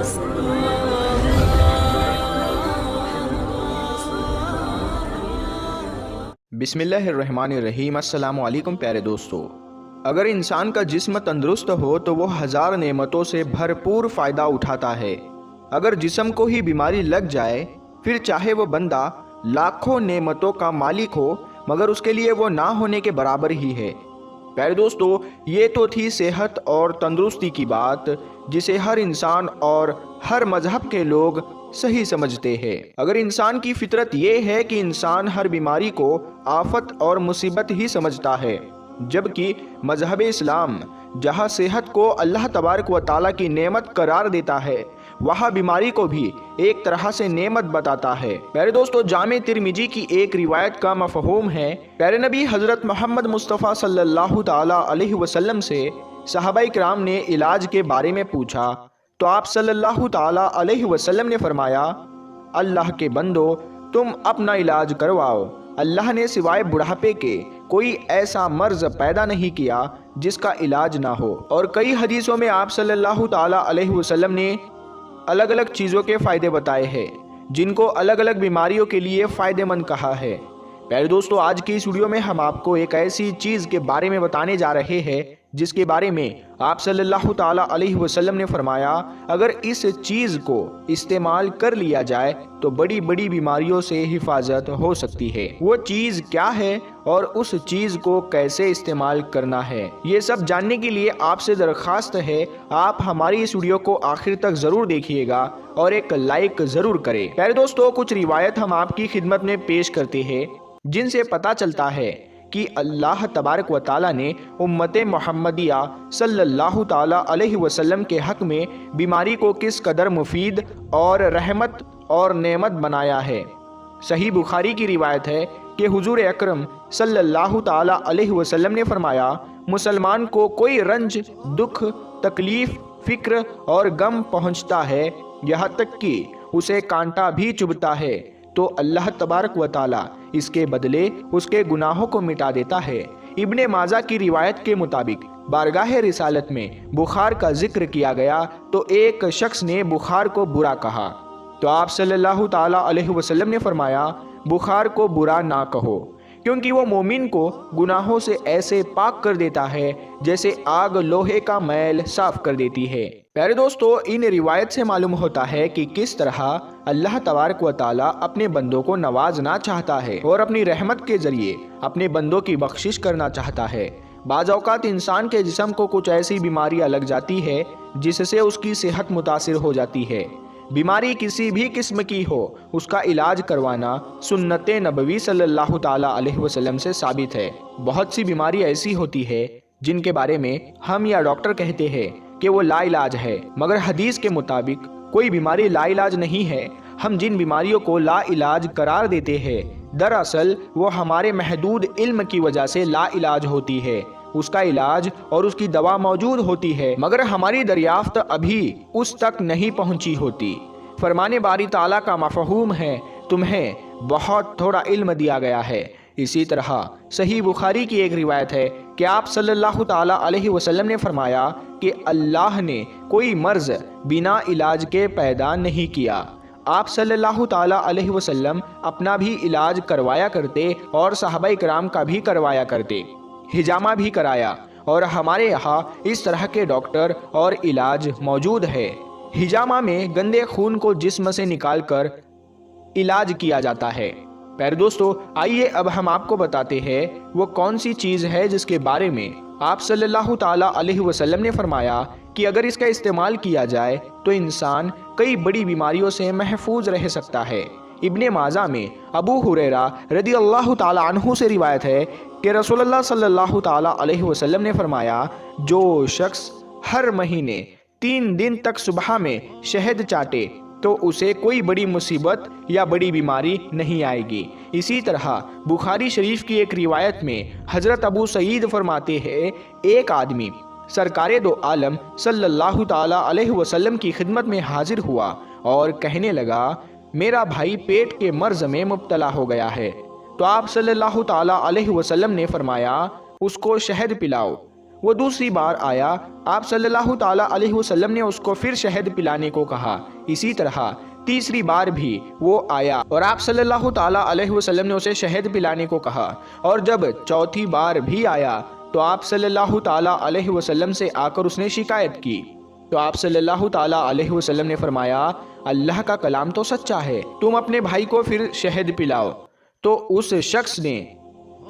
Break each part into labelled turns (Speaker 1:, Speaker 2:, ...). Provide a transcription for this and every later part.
Speaker 1: بسم اللہ الرحمن الرحیم۔ السلام علیکم پیارے دوستو۔ اگر انسان کا جسم تندرست ہو تو وہ ہزار نعمتوں سے بھرپور فائدہ اٹھاتا ہے۔ اگر جسم کو ہی بیماری لگ جائے پھر چاہے وہ بندہ لاکھوں نعمتوں کا مالک ہو مگر اس کے لیے وہ نہ ہونے کے برابر ہی ہے۔ پیارے دوستو، یہ تو تھی صحت اور تندرستی کی بات جسے ہر انسان اور ہر مذہب کے لوگ صحیح سمجھتے ہیں۔ اگر انسان کی فطرت یہ ہے کہ انسان ہر بیماری کو آفت اور مصیبت ہی سمجھتا ہے، جبکہ مذہب اسلام جہاں صحت کو اللہ تبارک و تعالیٰ کی نعمت قرار دیتا ہے وہاں بیماری کو بھی ایک طرح سے نعمت بتاتا ہے۔ پیارے دوستو، جامع ترمذی کی ایک روایت کا مفہوم ہے، پیارے نبی حضرت محمد مصطفیٰ صلی اللہ تعالیٰ علیہ وسلم سے صحابہ کرام نے علاج کے بارے میں پوچھا تو آپ صلی اللہ تعالیٰ علیہ وسلم نے فرمایا، اللہ کے بندو تم اپنا علاج کرواؤ، اللہ نے سوائے بڑھاپے کے کوئی ایسا مرض پیدا نہیں کیا جس کا علاج نہ ہو۔ اور کئی حدیثوں میں آپ صلی اللہ تعالیٰ علیہ وسلم نے الگ الگ چیزوں کے فائدے بتائے ہیں جن کو الگ الگ بیماریوں کے لیے فائدے مند کہا ہے۔ پیارے دوستو، آج کی اس ویڈیو میں ہم آپ کو ایک ایسی چیز کے بارے میں بتانے جا رہے ہیں جس کے بارے میں آپ صلی اللہ تعالیٰ علیہ وسلم نے فرمایا، اگر اس چیز کو استعمال کر لیا جائے تو بڑی بڑی بیماریوں سے حفاظت ہو سکتی ہے۔ وہ چیز کیا ہے اور اس چیز کو کیسے استعمال کرنا ہے، یہ سب جاننے کے لیے آپ سے درخواست ہے آپ ہماری اس ویڈیو کو آخر تک ضرور دیکھیے گا اور ایک لائک ضرور کریں۔ پیارے دوستو، کچھ روایت ہم آپ کی خدمت میں پیش کرتے ہیں جن سے پتہ چلتا ہے کہ اللہ تبارک و تعالیٰ نے امت محمدیہ صلی اللہ تعالیٰ علیہ وسلم کے حق میں بیماری کو کس قدر مفید اور رحمت اور نعمت بنایا ہے۔ صحیح بخاری کی روایت ہے کہ حضور اکرم صلی اللہ تعالیٰ علیہ وسلم نے فرمایا، مسلمان کو کوئی رنج، دکھ، تکلیف، فکر اور غم پہنچتا ہے یہاں تک کہ اسے کانٹا بھی چبھتا ہے تو اللہ تبارک و تعالیٰ اس کے بدلے اس کے گناہوں کو مٹا دیتا ہے۔ ابن ماجہ کی روایت کے مطابق بارگاہ رسالت میں بخار کا ذکر کیا گیا تو ایک شخص نے بخار کو برا کہا تو آپ صلی اللہ تعالیٰ علیہ وسلم نے فرمایا، بخار کو برا نہ کہو کیونکہ وہ مومن کو گناہوں سے ایسے پاک کر دیتا ہے جیسے آگ لوہے کا میل صاف کر دیتی ہے۔ پیارے دوستو، ان روایت سے معلوم ہوتا ہے کہ کس طرح اللہ تبارک و تعالیٰ اپنے بندوں کو نوازنا چاہتا ہے اور اپنی رحمت کے ذریعے اپنے بندوں کی بخشش کرنا چاہتا ہے۔ بعض اوقات انسان کے جسم کو کچھ ایسی بیماریاں لگ جاتی ہے جس سے اس کی صحت متاثر ہو جاتی ہے۔ بیماری کسی بھی قسم کی ہو، اس کا علاج کروانا سنت نبوی صلی اللہ تعالیٰ علیہ وسلم سے ثابت ہے۔ بہت سی بیماری ایسی ہوتی ہے جن کے بارے میں ہم یا ڈاکٹر کہتے ہیں کہ وہ لا علاج ہے، مگر حدیث کے مطابق کوئی بیماری لا علاج نہیں ہے۔ ہم جن بیماریوں کو لا علاج قرار دیتے ہیں دراصل وہ ہمارے محدود علم کی وجہ سے لا علاج ہوتی ہے۔ اس کا علاج اور اس کی دوا موجود ہوتی ہے مگر ہماری دریافت ابھی اس تک نہیں پہنچی ہوتی۔ فرمان باری تعالیٰ کا مفہوم ہے، تمہیں بہت تھوڑا علم دیا گیا ہے۔ اسی طرح صحیح بخاری کی ایک روایت ہے کہ آپ صلی اللہ تعالیٰ علیہ وسلم نے فرمایا کہ اللہ نے کوئی مرض بنا علاج کے پیدا نہیں کیا۔ آپ صلی اللہ تعالیٰ علیہ وسلم اپنا بھی علاج کروایا کرتے اور صحابہ کرام کا بھی کروایا کرتے، حجامہ بھی کرایا، اور ہمارے یہاں اس طرح کے ڈاکٹر اور علاج موجود ہے۔ حجامہ میں گندے خون کو جسم سے نکال کر علاج کیا جاتا ہے۔ پیارے دوستو، آئیے اب ہم آپ کو بتاتے ہیں وہ کون سی چیز ہے جس کے بارے میں آپ صلی اللہ تعالیٰ علیہ وسلم نے فرمایا کہ اگر اس کا استعمال کیا جائے تو انسان کئی بڑی بیماریوں سے محفوظ رہ سکتا ہے۔ ابن ماجہ میں ابو ہریرہ رضی اللہ تعالیٰ عنہ سے روایت ہے کہ رسول اللہ صلی اللہ تعالیٰ علیہ وسلم نے فرمایا، جو شخص ہر مہینے 3 دن تک صبح میں شہد چاٹے تو اسے کوئی بڑی مصیبت یا بڑی بیماری نہیں آئے گی۔ اسی طرح بخاری شریف کی ایک روایت میں حضرت ابو سعید فرماتے ہیں، ایک آدمی سرکار دو عالم صلی اللہ تعالیٰ علیہ وسلم کی خدمت میں حاضر ہوا اور کہنے لگا، میرا بھائی پیٹ کے مرض میں مبتلا ہو گیا ہے۔ تو آپ صلی اللہ تعالیٰ علیہ وسلم نے فرمایا، اس کو شہد پلاؤ۔ وہ دوسری بار آیا، آپ صلی اللہ تعالیٰ علیہ وسلم نے اس کو پھر شہد پلانے کو کہا۔ اسی طرح تیسری بار بھی وہ آیا اور آپ صلی اللہ تعالیٰ علیہ وسلم نے اسے شہد پلانے کو کہا، اور جب چوتھی بار بھی آیا تو آپ صلی اللہ تعالیٰ علیہ وسلم سے آ کر اس نے شکایت کی، تو آپ صلی اللہ تعالیٰ علیہ وسلم نے فرمایا اللہ کا کلام تو سچا ہے، تم اپنے بھائی کو پھر شہد پلاؤ۔ تو اس شخص نے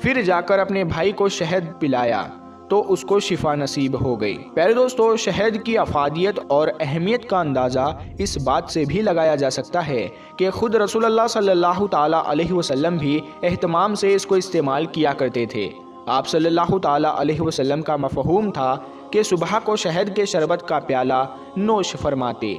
Speaker 1: پھر جا کر اپنے بھائی کو شہد پلایا تو اس کو شفا نصیب ہو گئی۔ پیارے دوستو، شہد کی افادیت اور اہمیت کا اندازہ اس بات سے بھی لگایا جا سکتا ہے کہ خود رسول اللہ صلی اللہ تعالیٰ علیہ وسلم بھی اہتمام سے اس کو استعمال کیا کرتے تھے۔ آپ صلی اللہ تعالیٰ علیہ وسلم کا مفہوم تھا کہ صبح کو شہد کے شربت کا پیالہ نوش فرماتے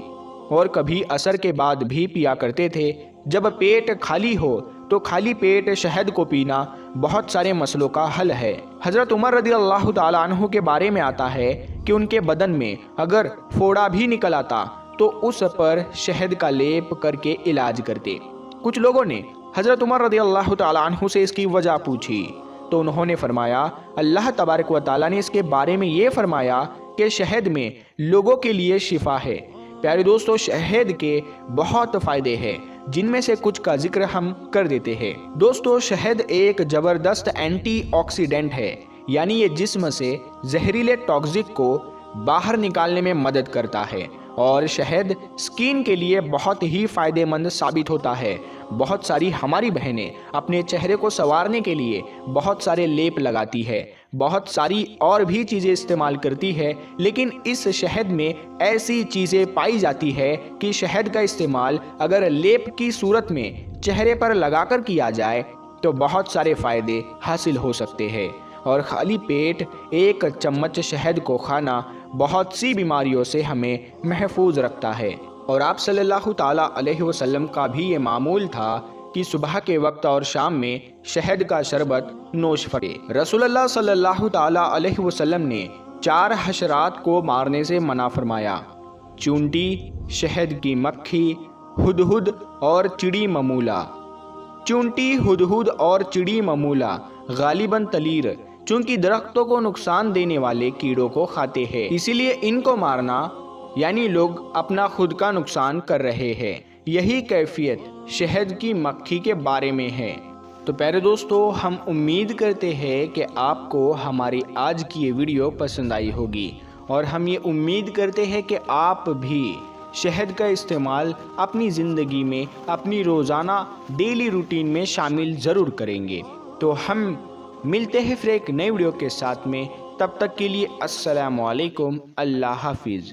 Speaker 1: اور کبھی عصر کے بعد بھی پیا کرتے تھے۔ جب پیٹ خالی ہو تو خالی پیٹ شہد کو پینا بہت سارے مسئلوں کا حل ہے۔ حضرت عمر رضی اللہ تعالیٰ عنہ کے بارے میں آتا ہے کہ ان کے بدن میں اگر پھوڑا بھی نکل آتا تو اس پر شہد کا لیپ کر کے علاج کرتے۔ کچھ لوگوں نے حضرت عمر رضی اللہ تعالیٰ عنہ سے اس کی وجہ پوچھی تو انہوں نے فرمایا اللہ تبارک و تعالیٰ نے اس کے بارے میں یہ فرمایا کہ شہد میں لوگوں کے لیے شفا ہے۔ پیارے دوستو، شہد کے بہت فائدے ہیں جن میں سے کچھ کا ذکر ہم کر دیتے ہیں۔ دوستو، شہد ایک زبردست اینٹی آکسیڈنٹ ہے، یعنی یہ جسم سے زہریلے ٹاکسک کو باہر نکالنے میں مدد کرتا ہے، اور شہد سکین کے لیے بہت ہی فائدہ مند ثابت ہوتا ہے۔ بہت ساری ہماری بہنیں اپنے چہرے کو سنوارنے کے لیے بہت سارے لیپ لگاتی ہے، بہت ساری اور بھی چیزیں استعمال کرتی ہے، لیکن اس شہد میں ایسی چیزیں پائی جاتی ہے کہ شہد کا استعمال اگر لیپ کی صورت میں چہرے پر لگا کر کیا جائے تو بہت سارے فائدے حاصل ہو سکتے ہیں، اور خالی پیٹ ایک چمچ شہد کو کھانا بہت سی بیماریوں سے ہمیں محفوظ رکھتا ہے۔ اور آپ صلی اللہ تعالیٰ علیہ وسلم کا بھی یہ معمول تھا کہ صبح کے وقت اور شام میں شہد کا شربت نوش فرمائے۔ رسول اللہ صلی اللہ تعالیٰ علیہ وسلم نے 4 حشرات کو مارنے سے منع فرمایا: چونٹی، شہد کی مکھی، ہدہد اور چڑی ممولہ۔ چونٹی، ہدہد اور چڑی ممولہ غالباً تلیر، چونکہ درختوں کو نقصان دینے والے کیڑوں کو کھاتے ہیں، اسی لیے ان کو مارنا یعنی لوگ اپنا خود کا نقصان کر رہے ہیں۔ یہی کیفیت شہد کی مکھی کے بارے میں ہے۔ تو پیارے دوستو، ہم امید کرتے ہیں کہ آپ کو ہماری آج کی یہ ویڈیو پسند آئی ہوگی، اور ہم یہ امید کرتے ہیں کہ آپ بھی شہد کا استعمال اپنی زندگی میں، اپنی روزانہ ڈیلی روٹین میں شامل ضرور کریں گے۔ تو ہم ملتے ہیں پھر ایک نئی ویڈیو کے ساتھ میں، تب تک کے لیے السلام علیکم، اللہ حافظ۔